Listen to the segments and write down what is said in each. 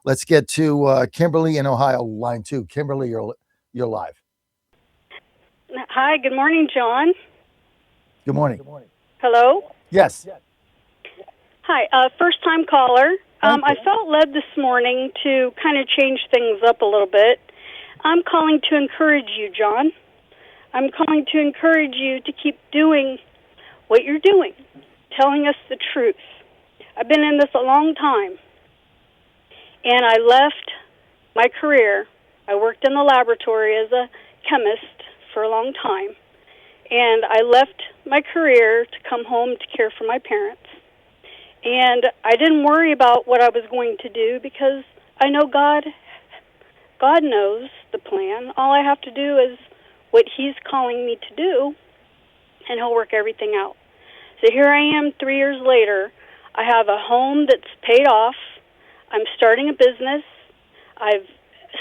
Let's get to Kimberly in Ohio, line 2. Kimberly, you're live. Hi, good morning, John. Good morning. Hello. Yes. Hi, first time caller. Thank I you. felt led this morning to kind of change things up a little bit. I'm calling to encourage you, John. I'm calling to encourage you to keep doing what you're doing, telling us the truth. I've been in this a long time, and I left my career. I worked in the laboratory as a chemist for a long time, and I left my career to come home to care for my parents. And I didn't worry about what I was going to do because I know God knows the plan. All I have to do is what He's calling me to do, and He'll work everything out. So here I am 3 years later. I have a home that's paid off. I'm starting a business. I've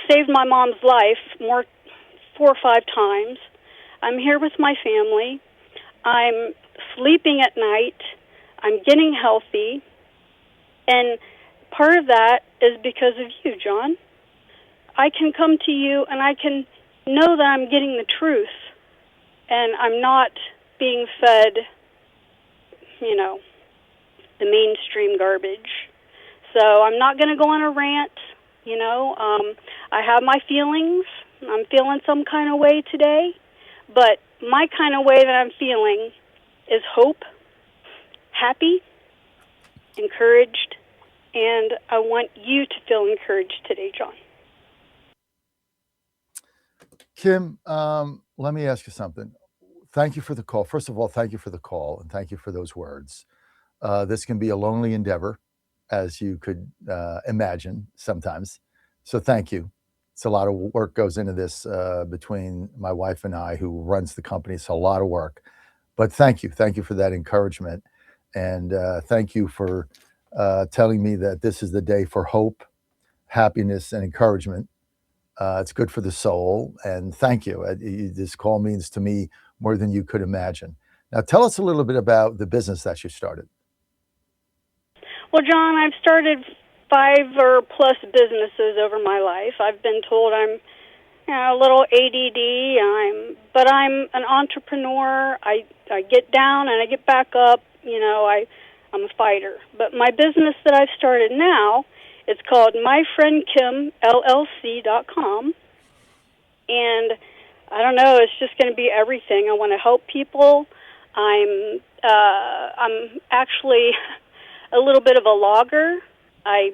saved my mom's life 4 or 5 times. I'm here with my family. I'm sleeping at night. I'm getting healthy. And part of that is because of you, John. I can come to you and I can know that I'm getting the truth and I'm not being fed, the mainstream garbage. So I'm not going to go on a rant. I have my feelings. I'm feeling some kind of way today. But my kind of way that I'm feeling is hope, happy, encouraged, and I want you to feel encouraged today, John. Kim, let me ask you something. Thank you for the call. First of all, thank you for the call and thank you for those words. This can be a lonely endeavor, as you could imagine sometimes. So thank you. It's a lot of work goes into this between my wife and I, who runs the company. It's a lot of work. But thank you. Thank you for that encouragement. And thank you for telling me that this is the day for hope, happiness, and encouragement. It's good for the soul. And thank you. This call means to me more than you could imagine. Now, tell us a little bit about the business that you started. Well, John, I've started 5 or plus businesses over my life. I've been told I'm a little but I'm an entrepreneur. I get down and I get back up. I'm a fighter. But my business that I've started now, it's called myfriendkimllc.com. And I don't know, it's just going to be everything. I want to help people. I'm actually a little bit of a logger. I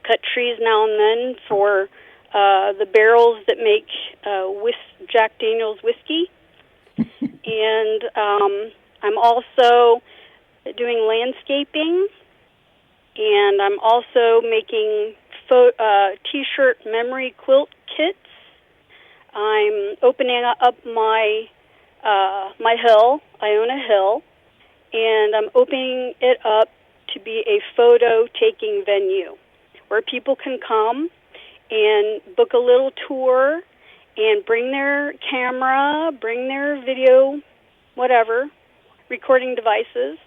cut trees now and then for the barrels that make Jack Daniel's whiskey. And I'm also doing landscaping, and I'm also making T-shirt memory quilt kits. I'm opening up my hill. I own a hill, and I'm opening it up to be a photo-taking venue where people can come and book a little tour and bring their camera, bring their video, whatever, recording devices,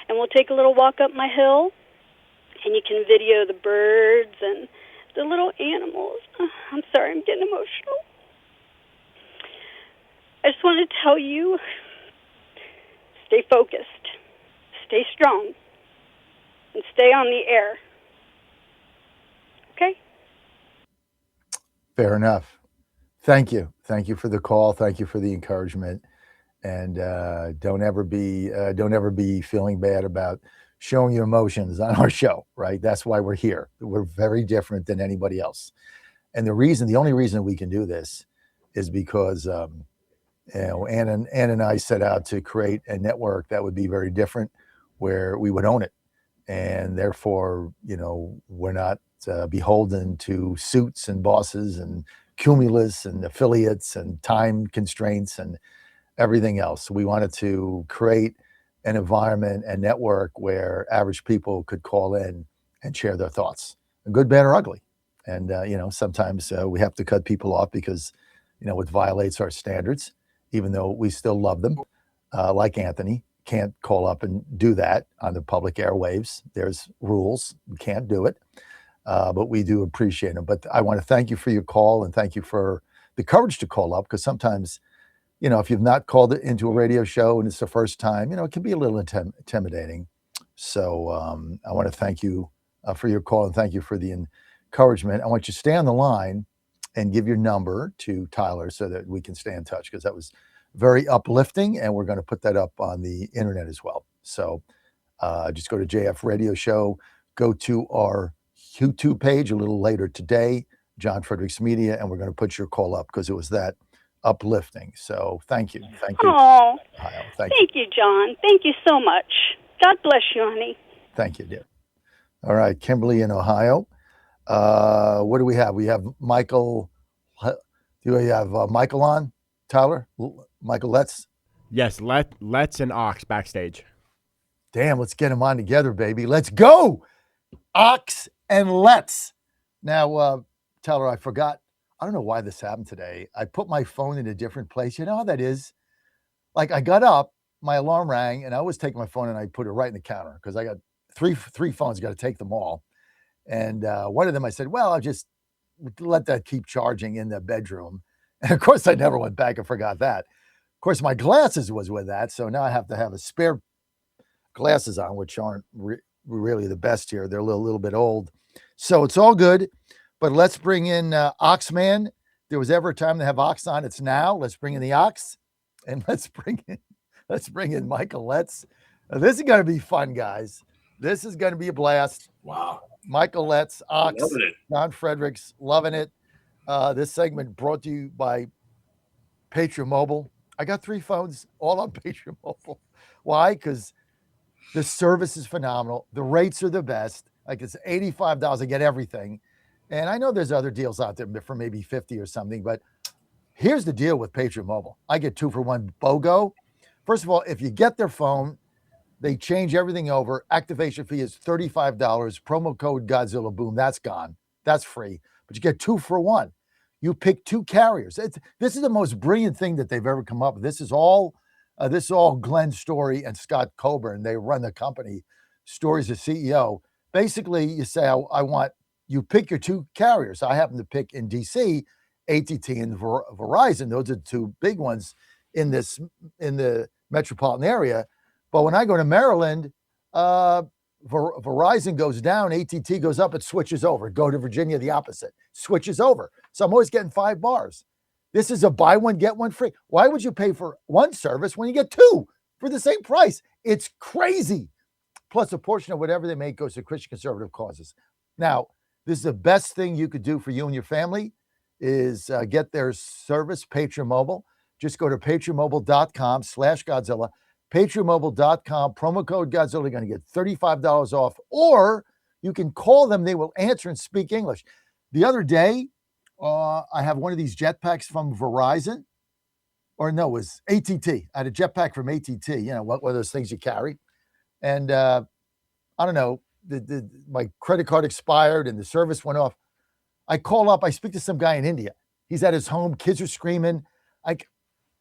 and we'll take a little walk up my hill, and you can video the birds and the little animals. I'm sorry, I'm getting emotional. I just want to tell you, stay focused, stay strong, and stay on the air. Okay? Fair enough. Thank you. Thank you for the call. Thank you for the encouragement. And don't ever be feeling bad about showing your emotions on our show, right? That's why we're here. We're very different than anybody else. And the only reason we can do this is because Ann and I set out to create a network that would be very different, where we would own it, and therefore, we're not beholden to suits and bosses and cumulus and affiliates and time constraints and everything else. We wanted to create an environment and network where average people could call in and share their thoughts, good, bad, or ugly. And sometimes we have to cut people off because it violates our standards, even though we still love them. Like Anthony, can't call up and do that on the public airwaves. There's rules. We can't do it. but we do appreciate them. But I want to thank you for your call and thank you for the courage to call up, because sometimes, if you've not called it into a radio show and it's the first time, it can be a little intimidating. So I want to thank you for your call and thank you for the encouragement. I want you to stay on the line and give your number to Tyler so that we can stay in touch, because that was very uplifting, and we're going to put that up on the internet as well. So just go to JF Radio Show, go to our YouTube page a little later today, John Fredericks Media, and we're going to put your call up because it was that uplifting. So thank you. Thank you. Oh, Ohio. Thank you, John. Thank you so much. God bless you, honey. Thank you, dear. All right, Kimberly in Ohio. What do we have? We have Michael. Do we have Michael on? Tyler? Michael Letts? Yes, Let's and Ox backstage. Damn, let's get them on together, baby. Let's go. Ox and Letts. Now, Tyler, I forgot. I don't know why this happened today. I put my phone in a different place. You know how that is? Like, I got up, my alarm rang, and I always take my phone and I put it right in the counter because I got three phones, got to take them all. And one of them, I said, well, I'll just let that keep charging in the bedroom. And of course, I never went back and forgot that. Of course, my glasses was with that. So now I have to have a spare glasses on, which aren't really the best here. They're a little bit old. So it's all good. But let's bring in Oxman. There was ever a time to have Ox on. It's now. Let's bring in the Ox. And let's bring in Michael Letts. This is going to be fun, guys. This is going to be a blast. Wow. Michael Letts, Ox, John Fredericks, loving it. This segment brought to you by Patriot Mobile. I got 3 phones, all on Patriot Mobile. Why? Because the service is phenomenal. The rates are the best. Like, it's $85. I get everything. And I know there's other deals out there for maybe $50 or something, but here's the deal with Patriot Mobile. I get 2 for 1 BOGO. First of all, if you get their phone, they change everything over. Activation fee is $35. Promo code Godzilla, boom, that's gone. That's free. But you get 2 for 1. You pick 2 carriers. This is the most brilliant thing that they've ever come up with. This is all Glenn Story and Scott Coburn. They run the company. Story's the CEO. Basically, you say, you pick your 2 carriers. I happen to pick in DC, AT&T and Verizon. Those are the 2 big ones in the metropolitan area. But when I go to Maryland, Verizon goes down, AT&T goes up, it switches over. Go to Virginia, the opposite, switches over. So I'm always getting 5 bars. This is a buy one, get one free. Why would you pay for one service when you get 2 for the same price? It's crazy. Plus, a portion of whatever they make goes to Christian conservative causes. Now, this is the best thing you could do for you and your family is get their service, Patriot Mobile. Just go to patriotmobile.com/Godzilla. patriotmobile.com, promo code Godzilla. You're going to get $35 off, or you can call them. They will answer and speak English. The other day, I have one of these jetpacks from Verizon, or no, it was AT&T. I had a jetpack from AT&T, one of those things you carry. And I don't know, my credit card expired and the service went off. I call up, I speak to some guy in India. He's at his home, kids are screaming.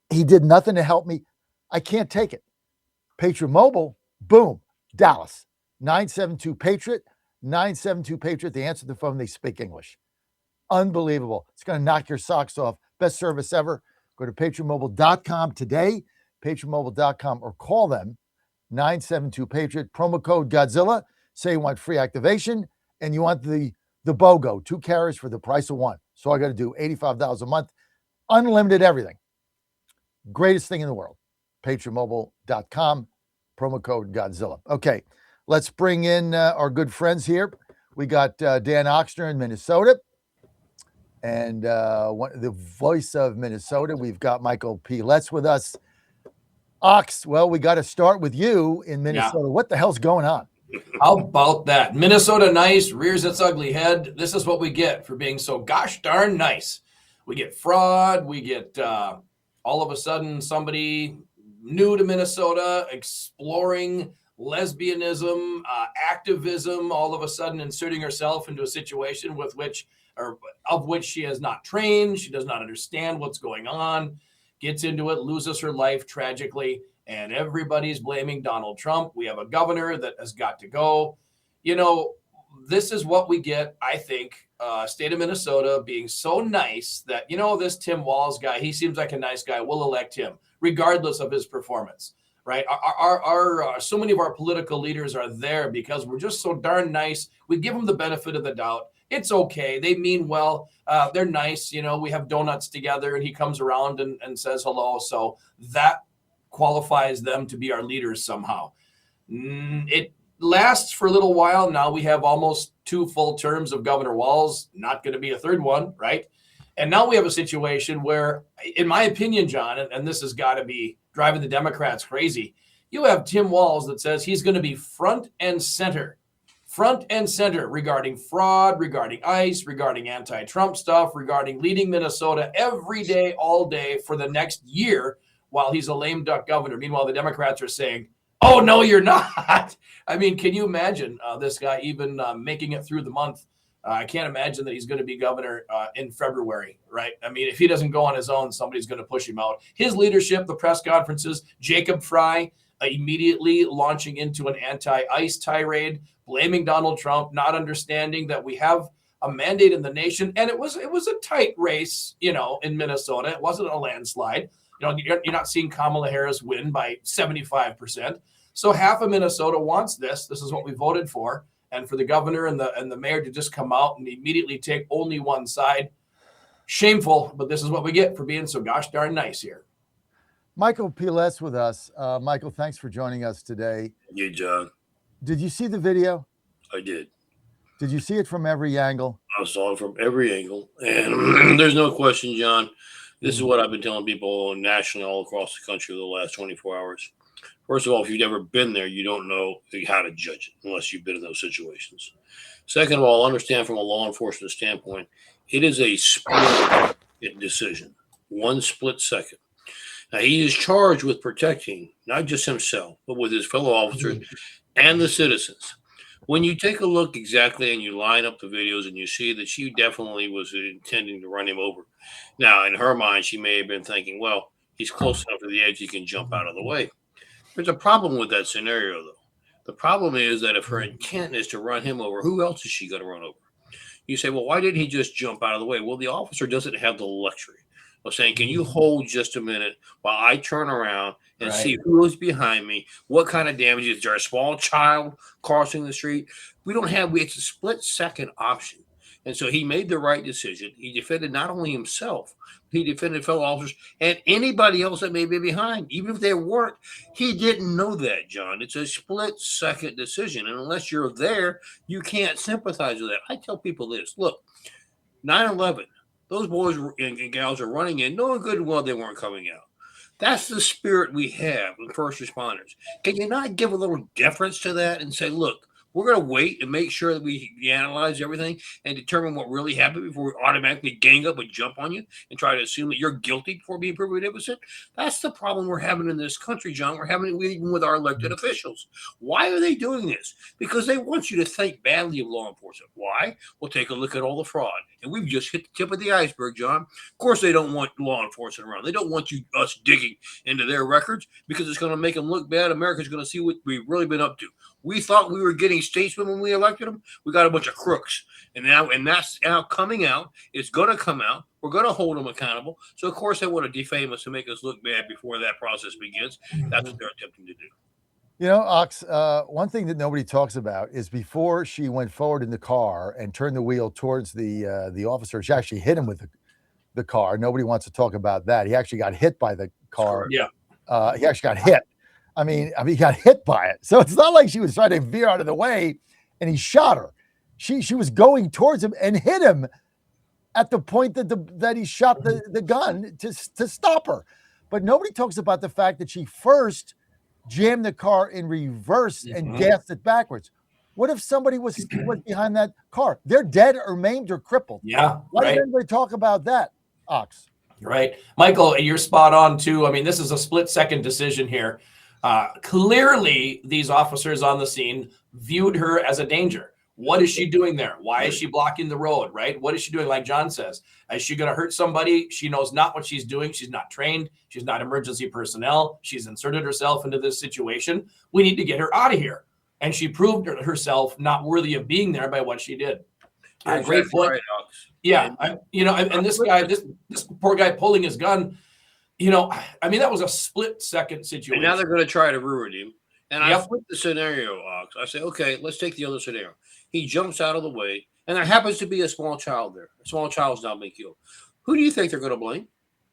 He did nothing to help me. I can't take it. Patriot Mobile, boom, Dallas, 972-PATRIOT, 972-PATRIOT. They answer the phone, they speak English. Unbelievable. It's going to knock your socks off. Best service ever. Go to patriotmobile.com today, patriotmobile.com, or call them, 972-PATRIOT, promo code Godzilla. Say you want free activation and you want the BOGO, 2 carriers for the price of 1. So I got to do $85 a month, unlimited everything. Greatest thing in the world. patriotmobile.com, promo code Godzilla. Okay, let's bring in our good friends here. We got Dan Ochsner in Minnesota. And the voice of Minnesota, we've got Michael P. Letts with us. Ox, well, we got to start with you in Minnesota. Yeah. What the hell's going on? How about that? Minnesota nice, rears its ugly head. This is what we get for being so gosh darn nice. We get fraud. We get all of a sudden somebody new to Minnesota exploring lesbianism, activism, all of a sudden inserting herself into a situation of which she has not trained. She does not understand what's going on, gets into it, loses her life tragically, and everybody's blaming Donald Trump. We have a governor that has got to go. this is what we get, I think, state of Minnesota being so nice that, this Tim Walz guy, he seems like a nice guy. We'll elect him regardless of his performance, right? So many of our political leaders are there because we're just so darn nice. We give them the benefit of the doubt. It's okay. They mean well. They're nice. We have donuts together and he comes around and says hello. So that qualifies them to be our leaders somehow. It lasts for a little while. Now we have almost 2 full terms of Governor Walz, not going to be a third one, right? And now we have a situation where, in my opinion, John, and this has got to be driving the Democrats crazy, you have Tim Walz that says he's going to be front and center regarding fraud, regarding ICE, regarding anti-Trump stuff, regarding leading Minnesota every day, all day for the next year while he's a lame duck governor. Meanwhile, the Democrats are saying, oh, no, you're not. I mean, can you imagine this guy even making it through the month? I can't imagine that he's going to be governor in February, right? I mean, if he doesn't go on his own, somebody's going to push him out. His leadership, the press conferences, Jacob Fry immediately launching into an anti-ICE tirade, blaming Donald Trump, not understanding that we have a mandate in the nation. And it was a tight race, in Minnesota. It wasn't a landslide. You're not seeing Kamala Harris win by 75%. So half of Minnesota wants this. This is what we voted for. And for the governor and the mayor to just come out and immediately take only one side, shameful. But this is what we get for being so gosh darn nice here. Michael Piles with us. Michael, thanks for joining us today. You, John. Did you see the video? I did. Did you see it from every angle? I saw it from every angle. And there's no question, John. This is what I've been telling people nationally all across the country the last 24 hours. First of all, if you've never been there, you don't know how to judge it unless you've been in those situations. Second of all, understand from a law enforcement standpoint, it is a split decision, 1 split second. Now, he is charged with protecting not just himself, but with his fellow officers and the citizens. When you take a look exactly and you line up the videos and you see that she definitely was intending to run him over. Now, in her mind, she may have been thinking, well, he's close enough to the edge, he can jump out of the way. There's a problem with that scenario, though. The problem is that if her intent is to run him over, who else is she going to run over? You say, well, why didn't he just jump out of the way? Well, the officer doesn't have the luxury of saying, can you hold just a minute while I turn around and see who is behind me? What kind of damage? Is there a small child crossing the street? It's a split second option. And so he made the right decision. He defended not only himself, he defended fellow officers and anybody else that may be behind, even if they weren't. He didn't know that, John. It's a split second decision. And unless you're there, you can't sympathize with that. I tell people this, look, 9/11, those boys and gals are running in, knowing good and well they weren't coming out. That's the spirit we have in first responders. Can you not give a little deference to that and say, look, we're going to wait and make sure that we analyze everything and determine what really happened before we automatically gang up and jump on you and try to assume that you're guilty before being proven innocent? That's the problem we're having in this country, John. We're having it even with our elected officials. Why are they doing this? Because they want you to think badly of law enforcement. Why? Well, take a look at all the fraud. And we've just hit the tip of the iceberg, John. Of course, they don't want law enforcement around. They don't want us digging into their records because it's going to make them look bad. America's going to see what we've really been up to. We thought we were getting statesmen when we elected them. We got a bunch of crooks. And that's now coming out. It's going to come out. We're going to hold them accountable. So, of course, they want to defame us to make us look bad before that process begins. That's what they're attempting to do. You know, Ox, one thing that nobody talks about is before she went forward in the car and turned the wheel towards the officer, she actually hit him with the car. Nobody wants to talk about that. He actually got hit by the car. Yeah. He actually got hit. I mean, he got hit by it. So it's not like she was trying to veer out of the way and he shot her. She was going towards him and hit him at the point that he shot the gun to stop her. But nobody talks about the fact that she first jammed the car in reverse and gassed it backwards. What if somebody was behind that car? They're dead or maimed or crippled. Yeah. Why does anybody talk about that, Ox? Right. Michael, you're spot on, too. I mean, this is a split-second decision here. Clearly, these officers on the scene viewed her as a danger. What is she doing there? Why is she blocking the road, right? What is she doing? Like John says, is she going to hurt somebody? She knows not what she's doing. She's not trained. She's not emergency personnel. She's inserted herself into this situation. We need to get her out of here. and she proved herself not worthy of being there by what she did. Great Exactly point. right, Ox. Yeah, and this guy, this poor guy pulling his gun, I mean, that was a split-second situation. And now they're going to try to ruin him. And I Yep. flip the scenario, Ox. I say, okay, let's take the other scenario. He jumps out of the way, and there happens to be a small child there. A small child's now being killed. Who do you think they're going to blame?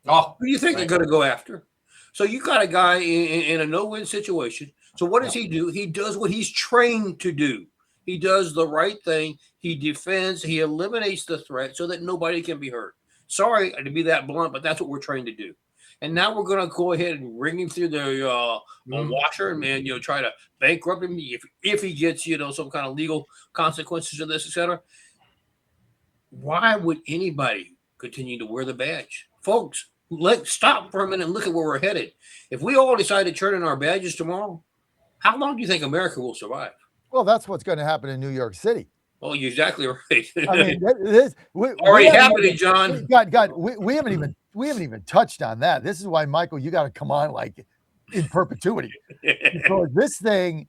Oh, Who do you think they're going to go after? So you got a guy in a no-win situation. So what does he do? He does what he's trained to do. He does the right thing. He defends. He eliminates the threat so that nobody can be hurt. Sorry to be that blunt, but that's what we're trained to do. And now we're going to go ahead and ring him through the washer and try to bankrupt him if he gets some kind of legal consequences of this, etc. Why would anybody continue to wear the badge, folks? Let's stop for a minute and look at where we're headed. If we all decide to turn in our badges tomorrow, how long do you think America will survive? Well, that's what's going to happen in New York City. Oh, you're exactly right. I mean, this already happening, John. God, we haven't even touched on that. This is why, Michael, you got to come on like in perpetuity. Because this thing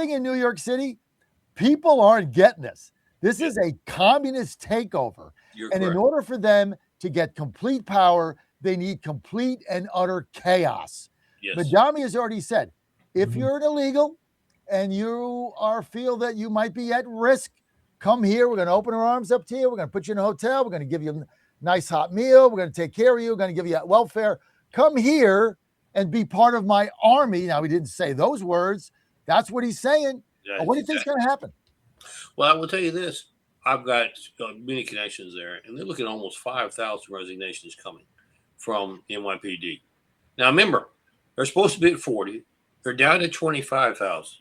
in New York City, people aren't getting this. This is a communist takeover. You're and correct. In order for them to get complete power, they need complete and utter chaos. Yes. But Dami has already said, if you're an illegal and you feel that you might be at risk, come here. We're going to open our arms up to you. We're going to put you in a hotel. We're going to give you a nice hot meal. We're going to take care of you. We're going to give you welfare. Come here and be part of my army. Now, he didn't say those words. That's what he's saying. What do you think is going to happen? Well, I will tell you this. I've got many connections there, and they're looking at almost 5,000 resignations coming from NYPD. Now, remember, they're supposed to be at 40. They're down to 25,000.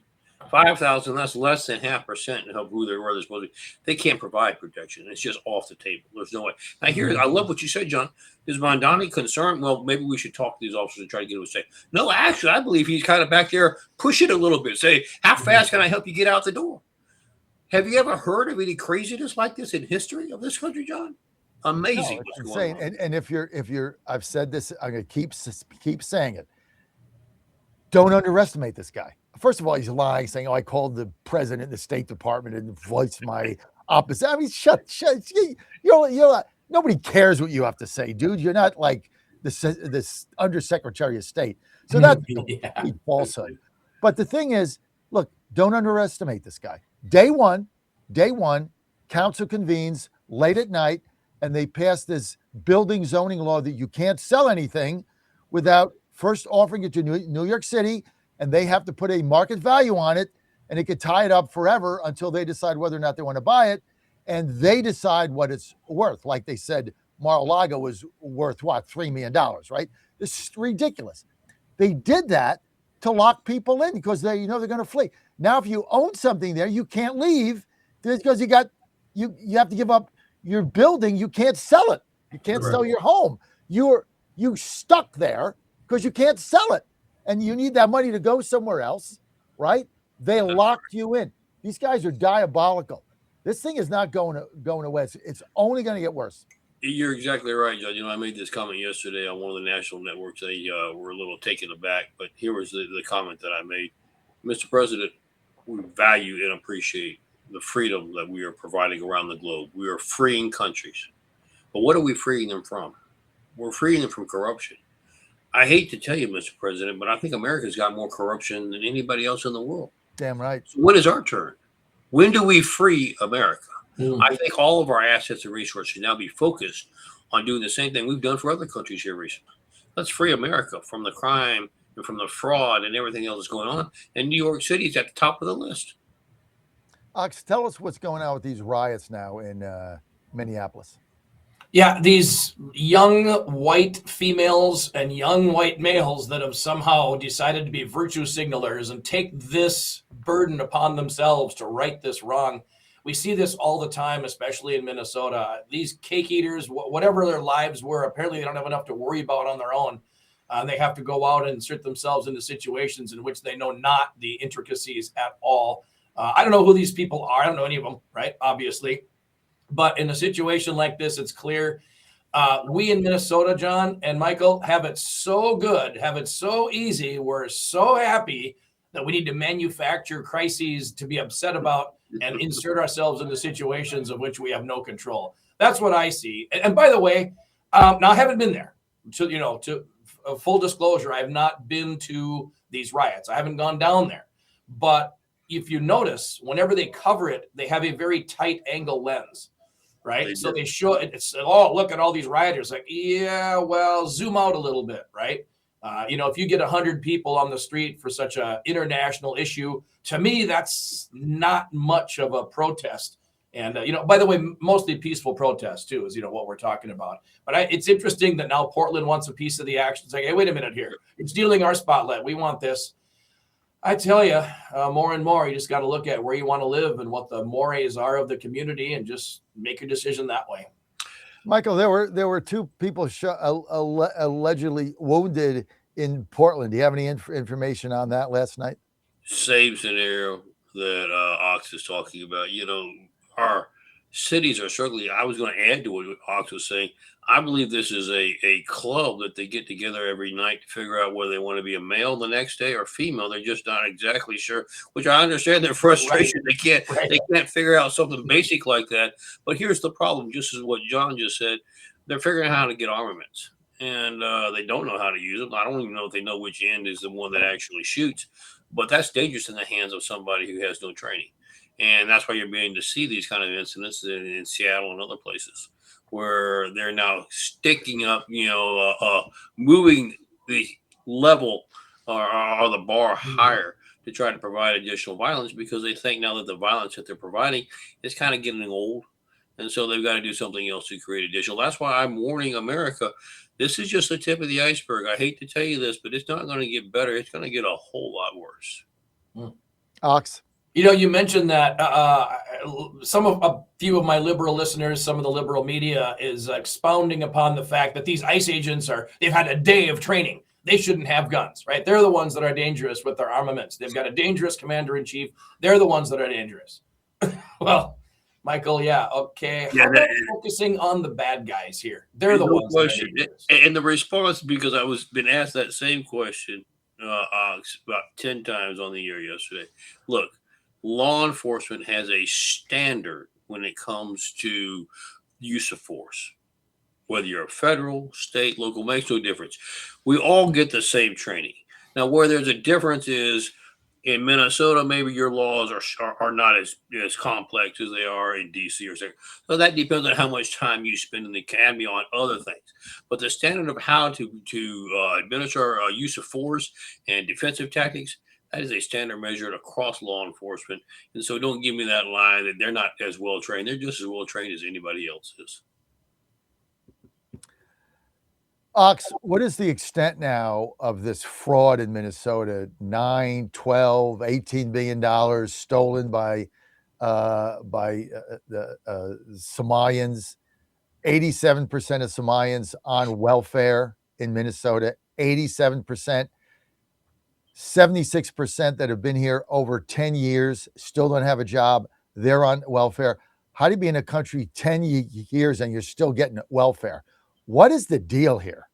5,000, that's less than 0.5% of who where they're supposed to be. They can't provide protection. It's just off the table. There's no way. Now, I love what you said, John. Is Mondani concerned? Well, maybe we should talk to these officers and try to get them to say, no, actually, I believe he's kind of back there, push it a little bit. Say, how fast can I help you get out the door? Have you ever heard of any craziness like this in history of this country, John? Amazing. No, what's insane. going on. And if you're, I've said this, I'm going to keep saying it. Don't underestimate this guy. First of all, he's lying, saying, "Oh, I called the president, the State Department, and voiced my opposite." I mean, shut. You're nobody cares what you have to say, dude. You're not like this undersecretary of state. So that's a complete falsehood. But the thing is, look, don't underestimate this guy. Day one, council convenes late at night, and they pass this building zoning law that you can't sell anything without first offering it to New York City, and they have to put a market value on it, and it could tie it up forever until they decide whether or not they want to buy it, and they decide what it's worth. Like they said, Mar-a-Lago was worth what, $3 million, right? This is ridiculous. They did that to lock people in because they're going to flee. Now, if you own something there, you can't leave because you have to give up your building. You can't sell it. You can't sell your home. You stuck there because you can't sell it, and you need that money to go somewhere else, right? They locked you in. These guys are diabolical. This thing is not going away. It's only going to get worse. You're exactly right, John. I made this comment yesterday on one of the national networks. They were a little taken aback, but here was the comment that I made. Mr. President, we value and appreciate the freedom that we are providing around the globe. We are freeing countries. But what are we freeing them from? We're freeing them from corruption. I hate to tell you, Mr. President, but I think America's got more corruption than anybody else in the world. Damn right. So when is our turn? When do we free America? I think all of our assets and resources should now be focused on doing the same thing we've done for other countries here recently. Let's free America from the crime and from the fraud and everything else that's going on. And New York City is at the top of the list. Ox, tell us what's going on with these riots now in Minneapolis. Yeah, these young white females and young white males that have somehow decided to be virtue signalers and take this burden upon themselves to right this wrong. We see this all the time, especially in Minnesota. These cake eaters, whatever their lives were, apparently they don't have enough to worry about on their own. They have to go out and insert themselves into situations in which they know not the intricacies at all. I don't know who these people are. I don't know any of them, right? Obviously. But in a situation like this, it's clear we in Minnesota, John and Michael, have it so good, have it so easy. We're so happy that we need to manufacture crises to be upset about and insert ourselves into situations of which we have no control. That's what I see. And by the way, now I haven't been there. To full disclosure, I have not been to these riots. I haven't gone down there. But if you notice, whenever they cover it, they have a very tight angle lens, right? So they show it. It's, oh, look at all these rioters. Like, yeah, well, zoom out a little bit, right? If you get 100 people on the street for such an international issue, to me, that's not much of a protest. And, by the way, mostly peaceful protest, too, is, what we're talking about. But it's interesting that now Portland wants a piece of the action. It's like, hey, wait a minute here. You're stealing our spotlight. We want this. I tell you, more and more, you just got to look at where you want to live and what the mores are of the community and just make your decision that way. Michael, there were two people allegedly wounded in Portland. Do you have any information on that last night? Same scenario that Ox is talking about. Our cities are struggling. I was going to add to what Ox was saying. I believe this is a club that they get together every night to figure out whether they want to be a male the next day or female. They're just not exactly sure, which I understand their frustration. Right. They can't figure out something basic like that. But here's the problem, just as what John just said, they're figuring out how to get armaments. And they don't know how to use them. I don't even know if they know which end is the one that actually shoots. But that's dangerous in the hands of somebody who has no training. And that's why you're beginning to see these kind of incidents in Seattle and other places where they're now sticking up, moving the level or the bar higher to try to provide additional violence because they think now that the violence that they're providing is kind of getting old. And so they've got to do something else to create additional. That's why I'm warning America. This is just the tip of the iceberg. I hate to tell you this, but it's not going to get better. It's going to get a whole lot worse. Ox. You mentioned that a few of my liberal listeners, some of the liberal media is expounding upon the fact that these ICE agents they've had a day of training. They shouldn't have guns, right? They're the ones that are dangerous with their armaments. They've got a dangerous commander-in-chief. They're the ones that are dangerous. Well, Michael, yeah, okay. How about focusing on the bad guys here? They're the ones that are dangerous. And the response, because I was been asked that same question about 10 times on the air yesterday. Look, law enforcement has a standard when it comes to use of force. Whether you're a federal, state, local, makes no difference. We all get the same training. Now, where there's a difference is in Minnesota, maybe your laws are not as complex as they are in D.C. or something. So that depends on how much time you spend in the academy on other things. But the standard of how to administer use of force and defensive tactics, that is a standard measured across law enforcement. And so don't give me that line that they're not as well trained. They're just as well trained as anybody else is. Ox, what is the extent now of this fraud in Minnesota? 9, 12, $18 billion stolen by the Somalians. 87% of Somalians on welfare in Minnesota. 87%. 76% that have been here over 10 years still don't have a job. They're on welfare. How do you be in a country 10 years and you're still getting welfare? What is the deal here?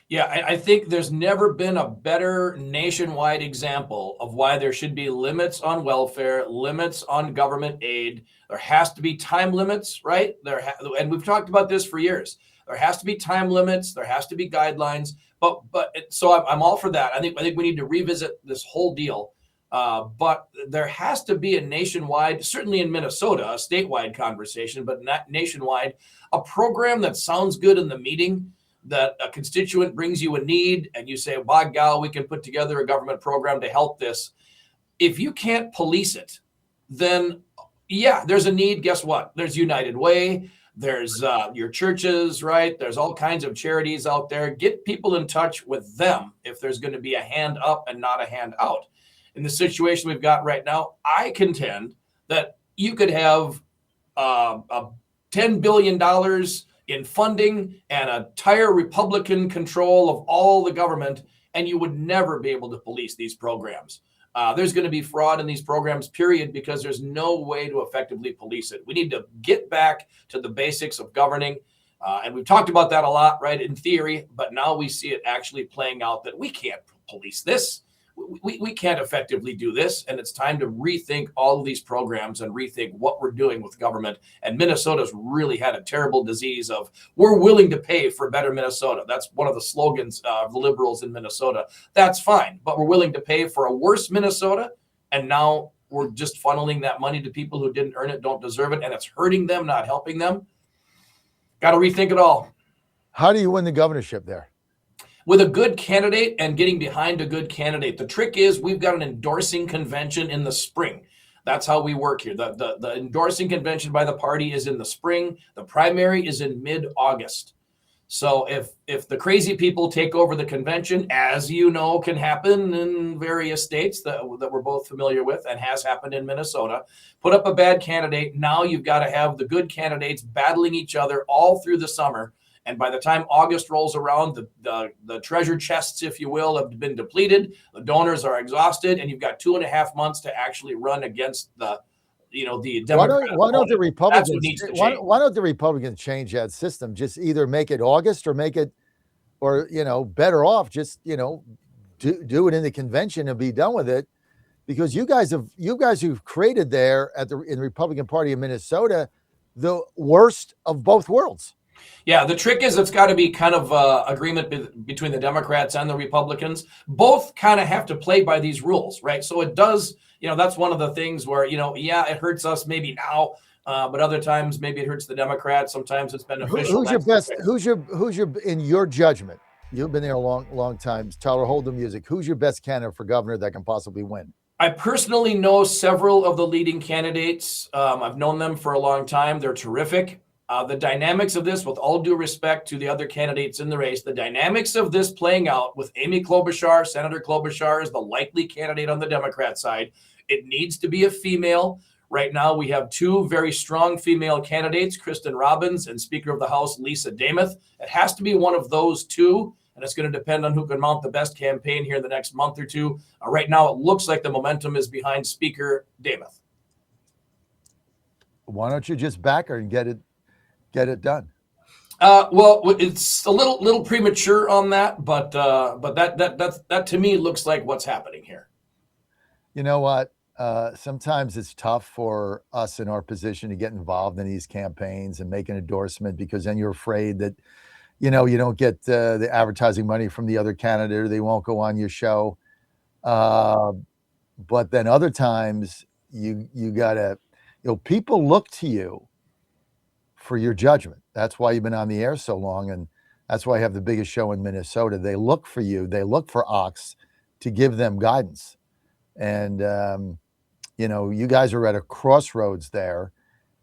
Yeah, I think there's never been a better nationwide example of why there should be limits on welfare, limits on government aid. There has to be time limits, right? And we've talked about this for years. There has to be time limits. There has to be guidelines. But so I'm all for that. I think we need to revisit this whole deal. But there has to be a nationwide, certainly in Minnesota, a statewide conversation, but not nationwide, a program that sounds good in the meeting, that a constituent brings you a need and you say, by God, we can put together a government program to help this. If you can't police it, then yeah, there's a need. Guess what? There's United Way. There's your churches, right? There's all kinds of charities out there. Get people in touch with them if there's going to be a hand up and not a hand out. In the situation we've got right now, I contend that you could have $10 billion in funding and a entire Republican control of all the government, and you would never be able to police these programs. There's going to be fraud in these programs, period, because there's no way to effectively police it. We need to get back to the basics of governing. And we've talked about that a lot, right, in theory, but now we see it actually playing out that we can't police this. we can't effectively do this, and it's time to rethink all of these programs and rethink what we're doing with government. And Minnesota's really had a terrible disease of we're willing to pay for better Minnesota. That's one of the slogans of the liberals in Minnesota. That's fine, but we're willing to pay for a worse Minnesota, and now we're just funneling that money to people who didn't earn it, don't deserve it, and it's hurting them, not helping them. Got to rethink it all. How do you win the governorship there? With a good candidate and getting behind a good candidate. The trick is we've got an endorsing convention in the spring. That's how we work here. The endorsing convention by the party is in the spring. The primary is in mid-August. So if the crazy people take over the convention, as you know, can happen in various states that we're both familiar with and has happened in Minnesota, put up a bad candidate. Now you've got to have the good candidates battling each other all through the summer. And by the time August rolls around, the treasure chests, if you will, have been depleted. The donors are exhausted, and you've got 2.5 months to actually run against the Democrat. Why don't the Republicans? That's what needs to change. Why don't the Republicans change that system? Just either make it August or make it, or better off just do it in the convention and be done with it, because you guys who've created there in the Republican Party of Minnesota the worst of both worlds. Yeah, the trick is it's got to be kind of agreement between the Democrats and the Republicans. Both kind of have to play by these rules, right? So it does, that's one of the things where, it hurts us maybe now, but other times maybe it hurts the Democrats. Sometimes it's beneficial. Who's your best? Who's your in your judgment? You've been there a long time. Tyler, hold the music. Who's your best candidate for governor that can possibly win? I personally know several of the leading candidates. I've known them for a long time. They're terrific. The dynamics of this, with all due respect to the other candidates in the race, the dynamics of this playing out with Amy Klobuchar, Senator Klobuchar is the likely candidate on the Democrat side. It needs to be a female. Right now, we have two very strong female candidates, Kristen Robbins and Speaker of the House, Lisa Demuth. It has to be one of those two, and it's going to depend on who can mount the best campaign here in the next month or two. Right now, it looks like the momentum is behind Speaker Demuth. Why don't you just back her and get it done? Well, it's a little premature on that, but that to me looks like what's happening here. You know what? Sometimes it's tough for us in our position to get involved in these campaigns and make an endorsement, because then you're afraid that, you don't get the advertising money from the other candidate, or they won't go on your show. But then other times you gotta, people look to you for your judgment. That's why you've been on the air so long, and that's why I have the biggest show in Minnesota. They look for you. They look for Ox to give them guidance. And, you guys are at a crossroads there,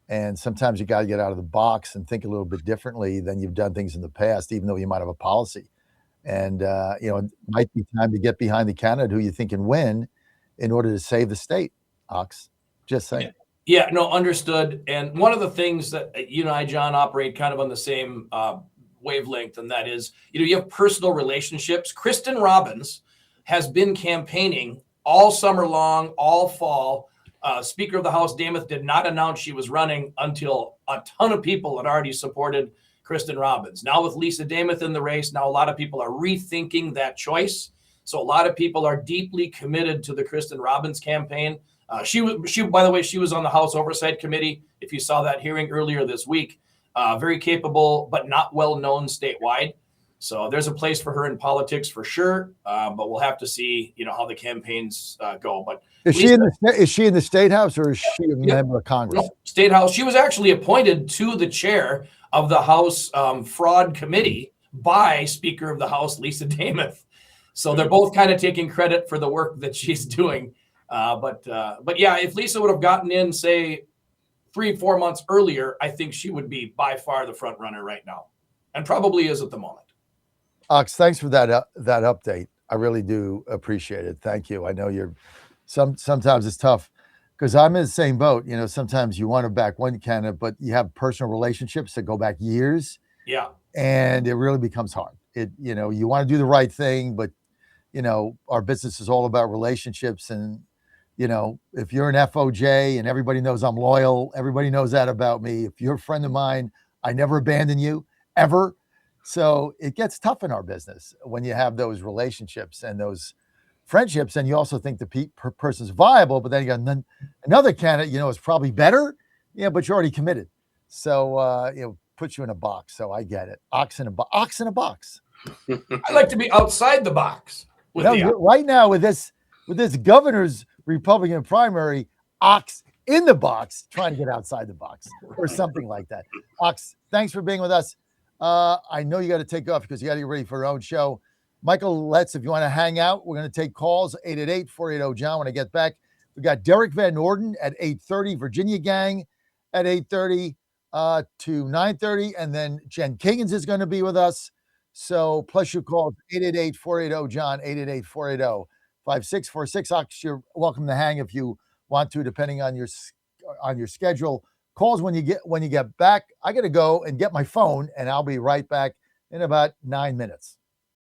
and sometimes you got to get out of the box and think a little bit differently than you've done things in the past, even though you might have a policy. And, it might be time to get behind the candidate who you think can win in order to save the state, Ox. Just saying. Yeah, no, understood. And one of the things that you and I, John, operate kind of on the same wavelength, and that is, you have personal relationships. Kristen Robbins has been campaigning all summer long, all fall. Speaker of the House, Demuth, did not announce she was running until a ton of people had already supported Kristen Robbins. Now with Lisa Demuth in the race, now a lot of people are rethinking that choice. So a lot of people are deeply committed to the Kristen Robbins campaign. She, by the way, she was on the House Oversight Committee. If you saw that hearing earlier this week, very capable, but not well known statewide. So there's a place for her in politics for sure. But we'll have to see, how the campaigns go. But is she in the State House, or is she a member of Congress? No, State House. She was actually appointed to the chair of the House Fraud Committee by Speaker of the House, Lisa Demuth. So they're both kind of taking credit for the work that she's doing. But yeah, if Lisa would have gotten in, say, 3-4 months earlier, I think she would be by far the front runner right now, and probably is at the moment. Ox, thanks for that update. I really do appreciate it. Thank you. I know sometimes it's tough, because I'm in the same boat. Sometimes you want to back one candidate, but you have personal relationships that go back years. Yeah. And it really becomes hard. You want to do the right thing, but our business is all about relationships. And if you're an FOJ and everybody knows I'm loyal, everybody knows that about me. If you're a friend of mine, I never abandon you, ever. So it gets tough in our business when you have those relationships and those friendships, and you also think the person's viable, but then you got another candidate, is probably better. Yeah, but you're already committed. So, puts you in a box. So I get it. Ox in a box. I like to be outside the box. Right now with this governor's Republican primary, ox in the box, trying to get outside the box or something like that. Ox, thanks for being with us. I know you got to take off because you got to get ready for your own show. Michael, if you want to hang out, we're going to take calls, 888-480-JOHN when I get back. We got Derek Van Norden at 8:30, Virginia Gang at 8:30 to 9:30, and then Jen Kiggins is going to be with us. So plus your calls, 888-480-JOHN, 888-480-5646. Ox, you're welcome to hang if you want to, depending on your schedule. Calls when you get back. I got to go and get my phone, and I'll be right back in about 9 minutes.